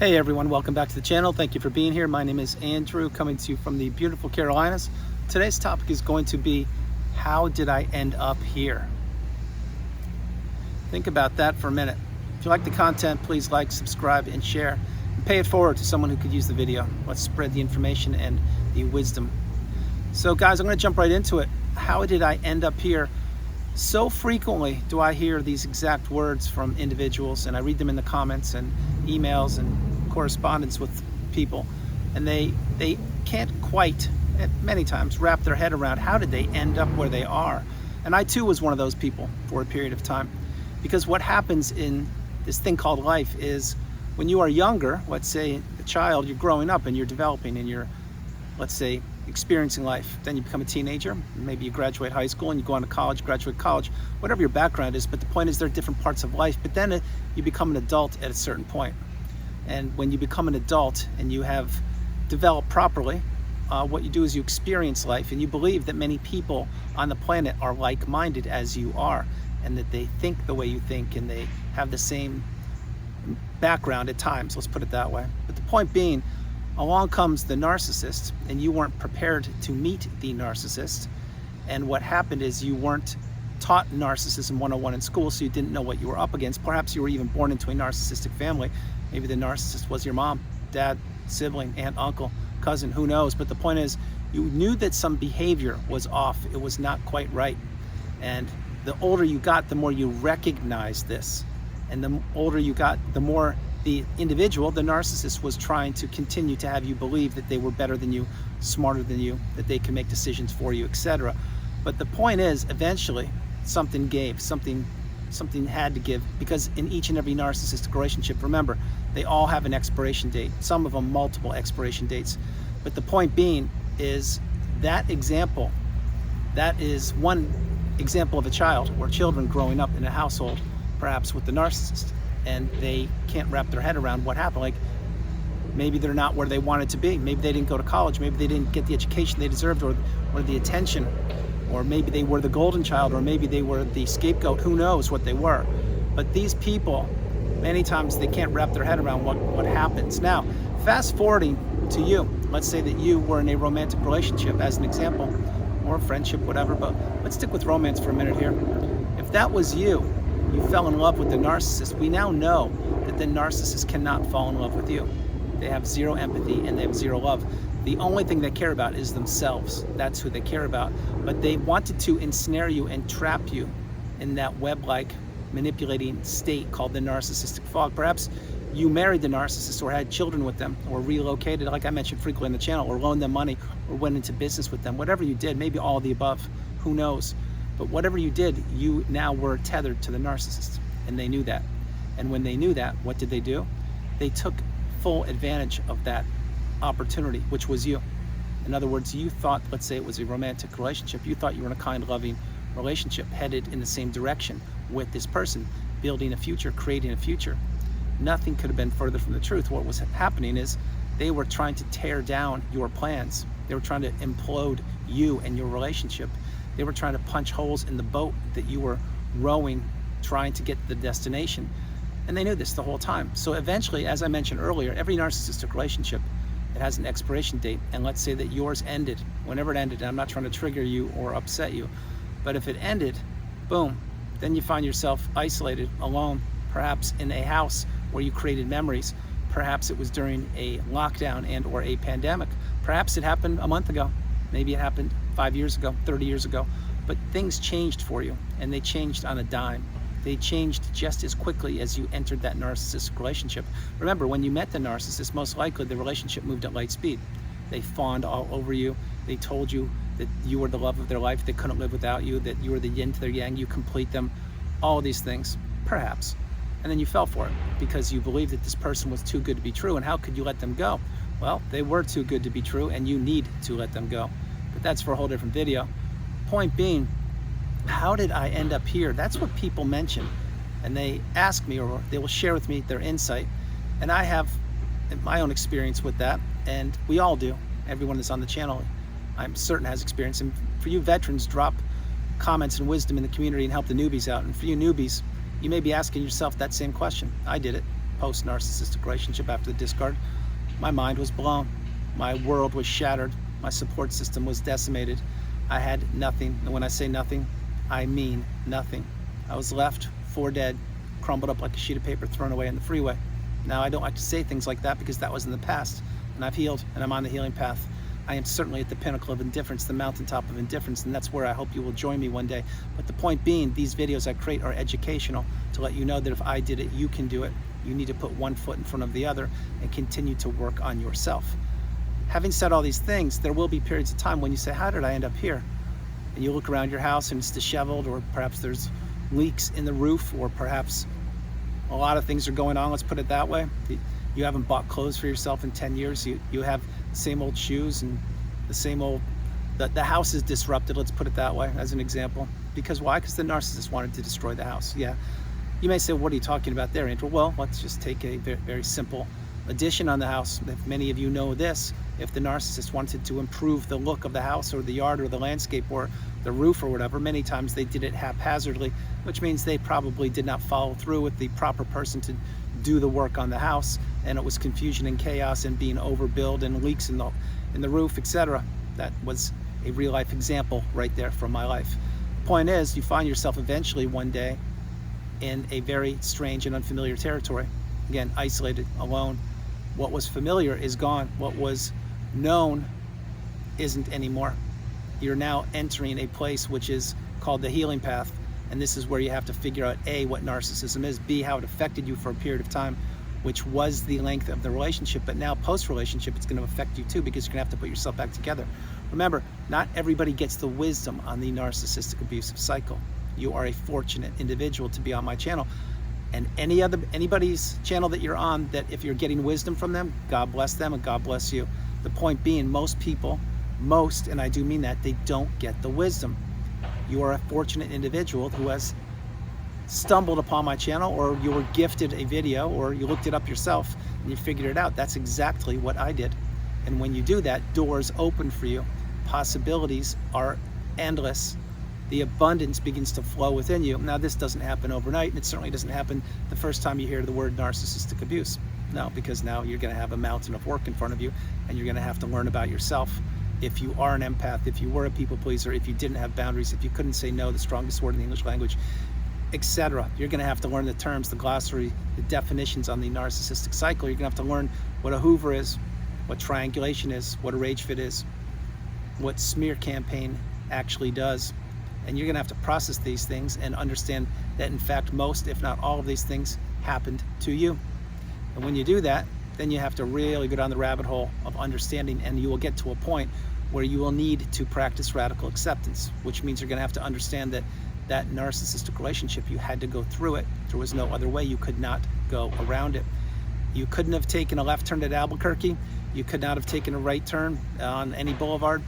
Hey everyone, welcome back to the channel. Thank you for being here. My name is Andrew, coming to you from the beautiful Carolinas. Today's topic is going to be, how did I end up here? Think about that for a minute. If you like the content, please like, subscribe, and share. And pay it forward to someone who could use the video. Let's spread the information and the wisdom. So guys, I'm going to jump right into it. How did I end up here? So frequently do I hear these exact words from individuals, and I read them in the comments and emails and correspondence with people, and they can't quite, many times, wrap their head around how did they end up where they are. And I too was one of those people for a period of time, because what happens in this thing called life is when you are younger, let's say a child, you're growing up and you're developing and you're, let's say, experiencing life. Then you become a teenager, maybe you graduate high school and you go on to college, graduate college, whatever your background is. But the point is, there are different parts of life. But then you become an adult at a certain point. And when you become an adult and you have developed properly, what you do is you experience life, and you believe that many people on the planet are like-minded as you are, and that they think the way you think, and they have the same background at times, let's put it that way. But the point being, along comes the narcissist, and you weren't prepared to meet the narcissist. And what happened is you weren't taught narcissism 101 in school, so you didn't know what you were up against. Perhaps you were even born into a narcissistic family. Maybe the narcissist was your mom, dad, sibling, aunt, uncle, cousin, who knows. But the point is, you knew that some behavior was off. It was not quite right. And the older you got, the more you recognized this. And the older you got, the more the individual, the narcissist, was trying to continue to have you believe that they were better than you, smarter than you, that they can make decisions for you, etc. But the point is, eventually, something gave, something had to give, because in each and every narcissistic relationship, remember, they all have an expiration date, some of them multiple expiration dates. But the point being is, that example, that is one example of a child or children growing up in a household, perhaps with the narcissist, and they can't wrap their head around what happened. Like, maybe they're not where they wanted to be. Maybe they didn't go to college. Maybe they didn't get the education they deserved, or the attention, or maybe they were the golden child, or maybe they were the scapegoat. Who knows what they were? But these people, many times, they can't wrap their head around what happens. Now, fast forwarding to you, let's say that you were in a romantic relationship, as an example, or friendship, whatever, but let's stick with romance for a minute here. If that was you fell in love with the narcissist, we now know that the narcissist cannot fall in love with you. They have zero empathy and they have zero love. The only thing they care about is themselves. That's who they care about. But they wanted to ensnare you and trap you in that web-like manipulating state called the narcissistic fog. Perhaps you married the narcissist, or had children with them, or relocated, like I mentioned frequently on the channel, or loaned them money, or went into business with them. Whatever you did, maybe all of the above, who knows? But whatever you did, you now were tethered to the narcissist, and they knew that. And when they knew that, what did they do? They took full advantage of that opportunity, which was you. In other words, you thought, let's say it was a romantic relationship, you thought you were in a kind, loving relationship, headed in the same direction with this person, building a future, creating a future. Nothing could have been further from the truth. What was happening is they were trying to tear down your plans. They were trying to implode you and your relationship. They were trying to punch holes in the boat that you were rowing, trying to get to the destination. And they knew this the whole time. So eventually, as I mentioned earlier, every narcissistic relationship, it has an expiration date. And let's say that yours ended, whenever it ended, and I'm not trying to trigger you or upset you, but if it ended, boom, then you find yourself isolated, alone, perhaps in a house where you created memories. Perhaps it was during a lockdown and or a pandemic. Perhaps it happened a month ago. Maybe it happened 5 years ago, 30 years ago. But things changed for you, and they changed on a dime. They changed just as quickly as you entered that narcissistic relationship. Remember, when you met the narcissist, most likely the relationship moved at light speed. They fawned all over you. They told you that you were the love of their life. They couldn't live without you, that you were the yin to their yang. You complete them. All of these things, perhaps. And then you fell for it because you believed that this person was too good to be true. And how could you let them go? Well, they were too good to be true, and you need to let them go. But that's for a whole different video. Point being, how did I end up here? That's what people mention. And they ask me, or they will share with me their insight. And I have my own experience with that. And we all do. Everyone that's on the channel, I'm certain, has experience. And for you veterans, drop comments and wisdom in the community and help the newbies out. And for you newbies, you may be asking yourself that same question. I did it. post-narcissistic relationship after the discard, my mind was blown. My world was shattered. My support system was decimated. I had nothing. And when I say nothing, I mean nothing. I was left for dead, crumbled up like a sheet of paper thrown away in the freeway. Now, I don't like to say things like that because that was in the past, and I've healed, and I'm on the healing path. I am certainly at the pinnacle of indifference, the mountaintop of indifference, and that's where I hope you will join me one day. But the point being, these videos I create are educational to let you know that if I did it, you can do it. You need to put one foot in front of the other and continue to work on yourself. Having said all these things, there will be periods of time when you say, how did I end up here? And you look around your house and it's disheveled, or perhaps there's leaks in the roof, or perhaps a lot of things are going on, let's put it that way. You haven't bought clothes for yourself in 10 years. You have the same old shoes and the same old, the house is disrupted, let's put it that way, as an example. Because why? Because the narcissist wanted to destroy the house. Yeah. You may say, what are you talking about there, Andrew? Well, let's just take a very, very simple addition on the house. If many of you know this, if the narcissist wanted to improve the look of the house or the yard or the landscape or the roof or whatever, many times they did it haphazardly, which means they probably did not follow through with the proper person to do the work on the house, and it was confusion and chaos and being overbuilt and leaks in the roof, etc. That was a real life example right there from my life. The point is, you find yourself eventually one day in a very strange and unfamiliar territory. Again, isolated, alone. What was familiar is gone. What was known isn't anymore. You're now entering a place which is called the healing path. And this is where you have to figure out A, what narcissism is, B, how it affected you for a period of time, which was the length of the relationship. But now post-relationship, it's going to affect you too, because you're going to have to put yourself back together. Remember, not everybody gets the wisdom on the narcissistic abusive cycle. You are a fortunate individual to be on my channel. And anybody's channel that you're on, that if you're getting wisdom from them, God bless them and God bless you. The point being, most people, and I do mean that, they don't get the wisdom. You are a fortunate individual who has stumbled upon my channel, or you were gifted a video, or you looked it up yourself and you figured it out. That's exactly what I did. And when you do that, doors open for you. Possibilities are endless. The abundance begins to flow within you. Now, this doesn't happen overnight, and it certainly doesn't happen the first time you hear the word narcissistic abuse. No, because now you're going to have a mountain of work in front of you, and you're going to have to learn about yourself. If you are an empath, if you were a people pleaser, if you didn't have boundaries, if you couldn't say no, the strongest word in the English language, etc., you're going to have to learn the terms, the glossary, the definitions on the narcissistic cycle. You're going to have to learn what a Hoover is, what triangulation is, what a rage fit is, what smear campaign actually does. And you're going to have to process these things and understand that, in fact, most, if not all of these things happened to you. And when you do that, then you have to really go down the rabbit hole of understanding, and you will get to a point where you will need to practice radical acceptance, which means you're going to have to understand that that narcissistic relationship, you had to go through it. There was no other way. You could not go around it. You couldn't have taken a left turn at Albuquerque. You could not have taken a right turn on any boulevard.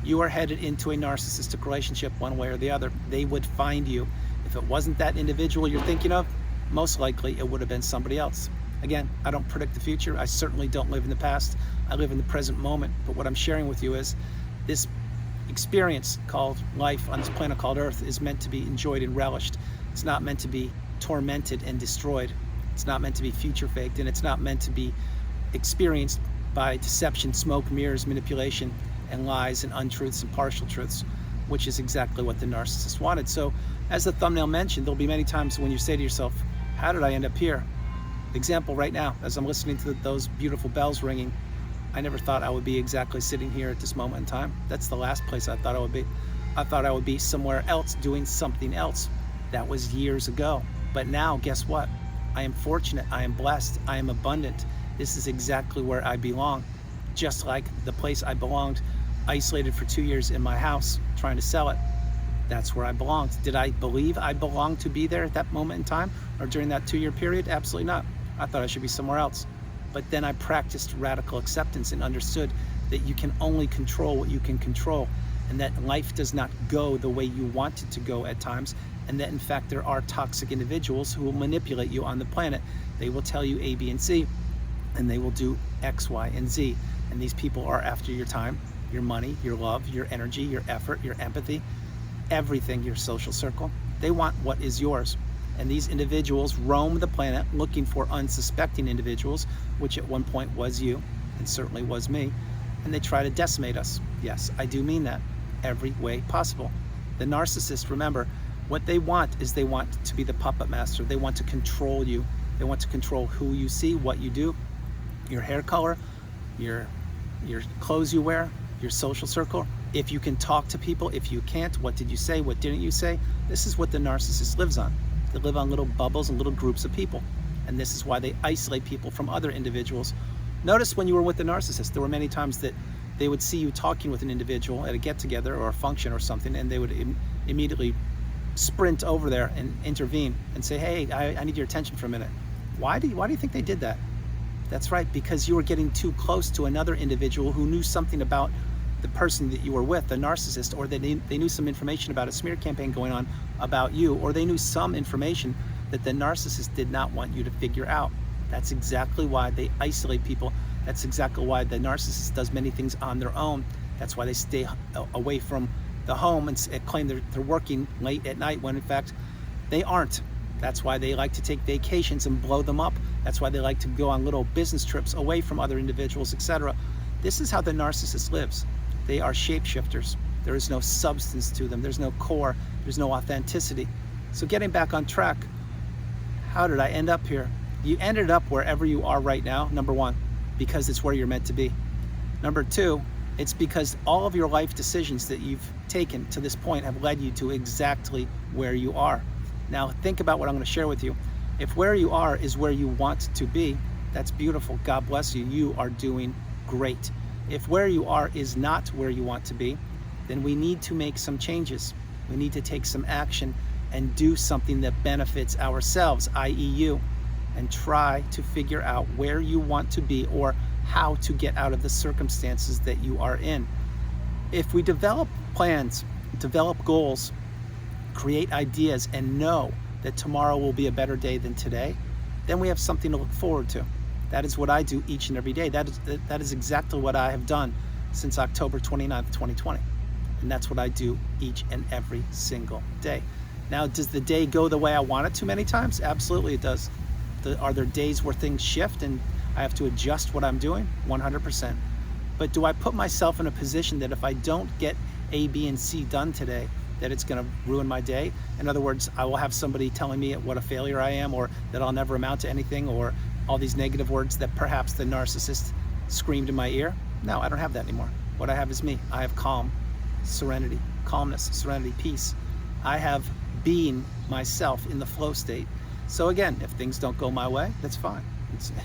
You are headed into a narcissistic relationship one way or the other. They would find you. If it wasn't that individual you're thinking of, most likely it would have been somebody else. Again, I don't predict the future. I certainly don't live in the past. I live in the present moment. But what I'm sharing with you is this experience called life on this planet called Earth is meant to be enjoyed and relished. It's not meant to be tormented and destroyed. It's not meant to be future faked, and it's not meant to be experienced by deception, smoke, mirrors, manipulation, and lies and untruths and partial truths, which is exactly what the narcissist wanted. So, as the thumbnail mentioned, there'll be many times when you say to yourself, how did I end up here? Example right now, as I'm listening to those beautiful bells ringing, I never thought I would be exactly sitting here at this moment in time. That's the last place I thought I would be. I thought I would be somewhere else doing something else. That was years ago. But now, guess what? I am fortunate, I am blessed, I am abundant. This is exactly where I belong. Just like the place I belonged, isolated for 2 years in my house, trying to sell it. That's where I belonged. Did I believe I belonged to be there at that moment in time, or during that 2-year period? Absolutely not. I thought I should be somewhere else. But then I practiced radical acceptance and understood that you can only control what you can control, and that life does not go the way you want it to go at times, and that in fact there are toxic individuals who will manipulate you on the planet. They will tell you A, B, and C, and they will do X, Y, and Z. And these people are after your time, your money, your love, your energy, your effort, your empathy, everything, your social circle. They want what is yours. And these individuals roam the planet looking for unsuspecting individuals, which at one point was you, and certainly was me, and they try to decimate us. Yes, I do mean that, every way possible. The narcissist, remember, what they want is they want to be the puppet master. They want to control you. They want to control who you see, what you do, your hair color, your clothes you wear, your social circle. If you can talk to people, if you can't, what did you say, what didn't you say? This is what the narcissist lives on. They live on little bubbles and little groups of people. And this is why they isolate people from other individuals. Notice when you were with the narcissist, there were many times that they would see you talking with an individual at a get-together or a function or something, and they would immediately sprint over there and intervene and say, hey, I need your attention for a minute. Why do you think they did that? That's right, because you were getting too close to another individual who knew something about the person that you were with, the narcissist, or they knew some information about a smear campaign going on about you, or they knew some information that the narcissist did not want you to figure out. That's exactly why they isolate people. That's exactly why the narcissist does many things on their own. That's why they stay away from the home and claim they're working late at night when in fact they aren't. That's why they like to take vacations and blow them up. That's why they like to go on little business trips away from other individuals, etc. This is how the narcissist lives. They are shapeshifters. There is no substance to them. There's no core. There's no authenticity. So getting back on track, how did I end up here? You ended up wherever you are right now, number one, because it's where you're meant to be. Number two, it's because all of your life decisions that you've taken to this point have led you to exactly where you are. Now think about what I'm going to share with you. If where you are is where you want to be, that's beautiful. God bless you. You are doing great. If where you are is not where you want to be, then we need to make some changes. We need to take some action and do something that benefits ourselves, i.e. you, and try to figure out where you want to be or how to get out of the circumstances that you are in. If we develop plans, develop goals, create ideas, and know that tomorrow will be a better day than today, then we have something to look forward to. That is what I do each and every day. That is exactly what I have done since October 29th, 2020. And that's what I do each and every single day. Now, does the day go the way I want it to many times? Absolutely it does. Are there days where things shift and I have to adjust what I'm doing? 100%. But do I put myself in a position that if I don't get A, B, and C done today, that it's going to ruin my day? In other words, I will have somebody telling me what a failure I am, or that I'll never amount to anything, or all these negative words that perhaps the narcissist screamed in my ear. No, I don't have that anymore. What I have is me. I have calmness, serenity, peace. I have being myself in the flow state. So again, if things don't go my way, that's fine.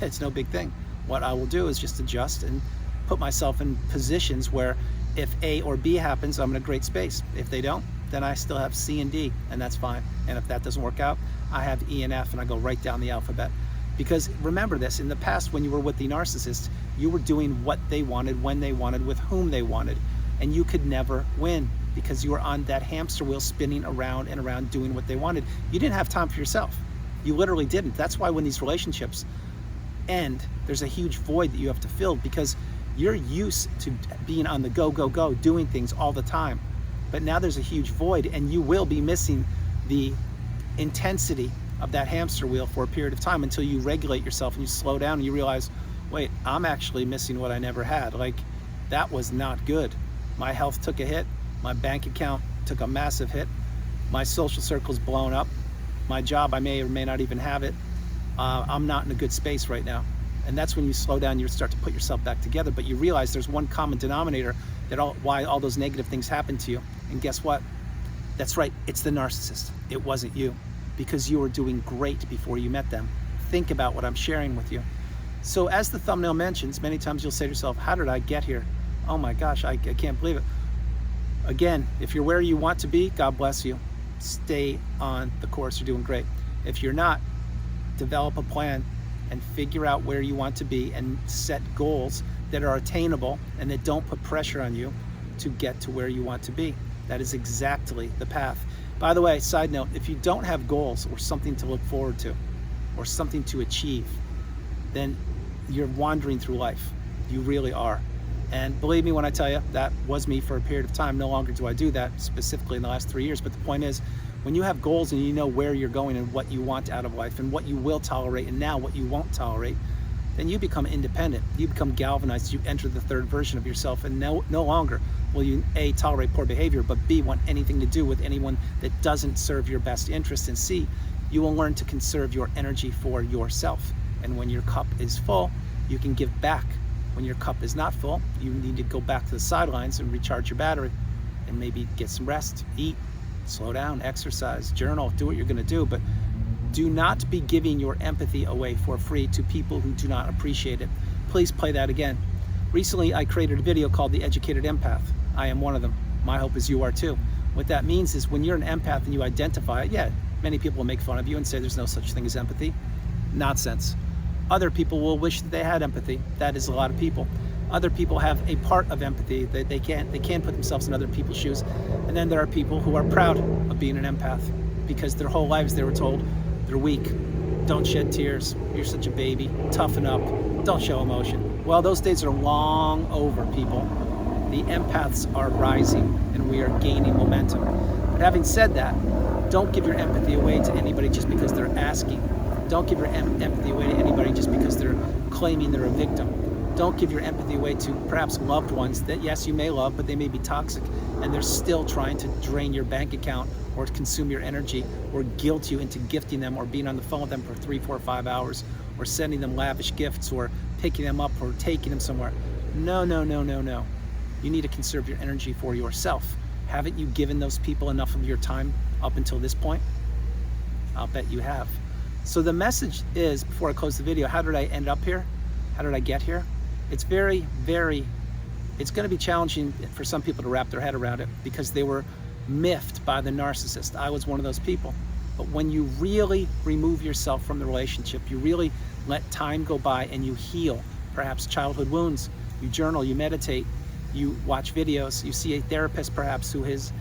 It's no big thing. What I will do is just adjust and put myself in positions where if A or B happens, I'm in a great space. If they don't, then I still have C and D, and that's fine. And if that doesn't work out, I have E and F, and I go right down the alphabet. Because remember this, in the past when you were with the narcissist, you were doing what they wanted, when they wanted, with whom they wanted, and you could never win because you were on that hamster wheel spinning around and around doing what they wanted. You didn't have time for yourself. You literally didn't. That's why when these relationships end, there's a huge void that you have to fill because you're used to being on the go, go, go, doing things all the time. But now there's a huge void and you will be missing the intensity of that hamster wheel for a period of time until you regulate yourself and you slow down and you realize, wait, I'm actually missing what I never had. Like, that was not good. My health took a hit. My bank account took a massive hit. My social circle's blown up. My job, I may or may not even have it. I'm not in a good space right now. And that's when you slow down, you start to put yourself back together, but you realize there's one common denominator that why all those negative things happen to you. And guess what? That's right, it's the narcissist. It wasn't you, because you were doing great before you met them. Think about what I'm sharing with you. So as the thumbnail mentions, many times you'll say to yourself, how did I get here? Oh my gosh, I can't believe it. Again, if you're where you want to be, God bless you. Stay on the course, you're doing great. If you're not, develop a plan and figure out where you want to be and set goals that are attainable and that don't put pressure on you to get to where you want to be. That is exactly the path. By the way, side note, if you don't have goals or something to look forward to or something to achieve, then you're wandering through life. You really are. And believe me when I tell you, that was me for a period of time. No longer do I do that, specifically in the last 3 years. But the point is, When you have goals and you know where you're going and what you want out of life and what you will tolerate and now what you won't tolerate, then you become independent. You become galvanized. You enter the third version of yourself, and no longer will you A, tolerate poor behavior, but B, want anything to do with anyone that doesn't serve your best interest, and C, you will learn to conserve your energy for yourself. And when your cup is full, you can give back. When your cup is not full, you need to go back to the sidelines and recharge your battery and maybe get some rest, eat, slow down, exercise, journal, do what you're gonna do, but do not be giving your empathy away for free to people who do not appreciate it. Please play that again. Recently, I created a video called The Educated Empath. I am one of them. My hope is you are too. What that means is when you're an empath and you identify it, yeah, many people will make fun of you and say there's no such thing as empathy. Nonsense. Other people will wish that they had empathy. That is a lot of people. Other people have a part of empathy that they can't put themselves in other people's shoes. And then there are people who are proud of being an empath because their whole lives they were told they're weak, don't shed tears, you're such a baby, toughen up, don't show emotion. Well, those days are long over, people. The empaths are rising and we are gaining momentum. But having said that, don't give your empathy away to anybody just because they're asking. Don't give your empathy away to anybody just because they're claiming they're a victim. Don't give your empathy away to perhaps loved ones that, yes, you may love, but they may be toxic and they're still trying to drain your bank account or consume your energy or guilt you into gifting them or being on the phone with them for 3, 4, 5 hours or sending them lavish gifts or picking them up or taking them somewhere. No, no, no, no, no. You need to conserve your energy for yourself. Haven't you given those people enough of your time up until this point? I'll bet you have. So the message is, before I close the video, how did I end up here? How did I get here? It's very, very, it's going to be challenging for some people to wrap their head around it because they were miffed by the narcissist. I was one of those people. But when you really remove yourself from the relationship, you really let time go by and you heal perhaps childhood wounds, you journal, you meditate, you watch videos, you see a therapist perhaps who has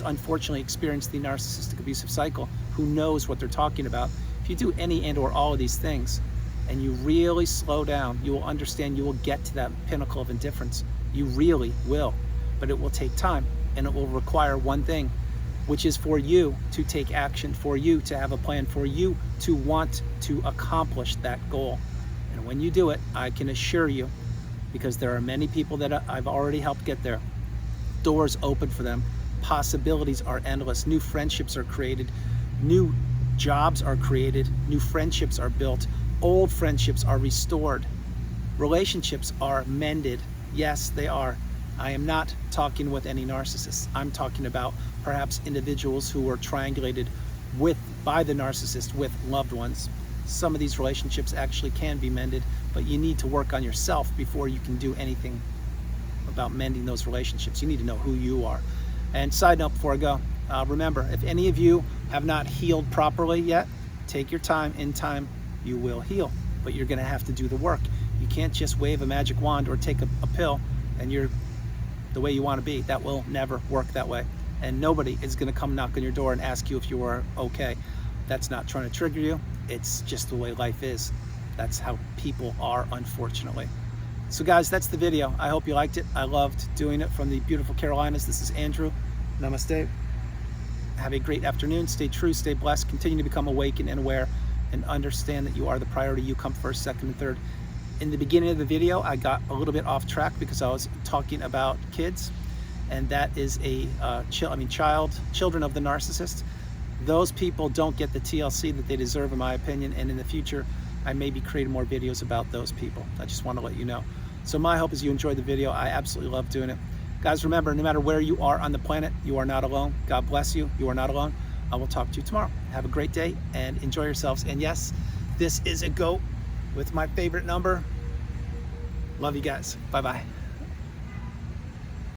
unfortunately experienced the narcissistic abusive cycle, who knows what they're talking about. If you do any and or all of these things and you really slow down, you will understand, you will get to that pinnacle of indifference. You really will, but it will take time and it will require one thing, which is for you to take action, for you to have a plan, for you to want to accomplish that goal. And when you do it, I can assure you, because there are many people that I've already helped get there, doors open for them, possibilities are endless, new friendships are created, new jobs are created, new friendships are built, old friendships are restored, relationships are mended. Yes, they are. I am not talking with any narcissists. I'm talking about perhaps individuals who were triangulated by the narcissist with loved ones. Some of these relationships actually can be mended, but you need to work on yourself before you can do anything about mending those relationships. You need to know who you are. And side note before I go, remember, if any of you have not healed properly yet, take your time. In time, you will heal, but you're gonna have to do the work. You can't just wave a magic wand or take a pill and you're the way you want to be. That will never work that way. And nobody is going to come knock on your door and ask you if you are okay. That's not trying to trigger you. It's just the way life is. That's how people are, unfortunately. So guys, that's the video. I hope you liked it. I loved doing it from the beautiful Carolinas. This is Andrew. Namaste. Have a great afternoon. Stay true, stay blessed. Continue to become awakened and aware and understand that you are the priority. You come first, second, and third. In the beginning of the video, I got a little bit off track because I was talking about kids, and that is children of the narcissist. Those people don't get the TLC that they deserve, in my opinion, and in the future, I may be creating more videos about those people. I just want to let you know. So my hope is you enjoyed the video. I absolutely love doing it. Guys, remember, no matter where you are on the planet, you are not alone. God bless you. You are not alone. I will talk to you tomorrow. Have a great day and enjoy yourselves. And yes, this is a GOAT with my favorite number. Love you guys. Bye-bye.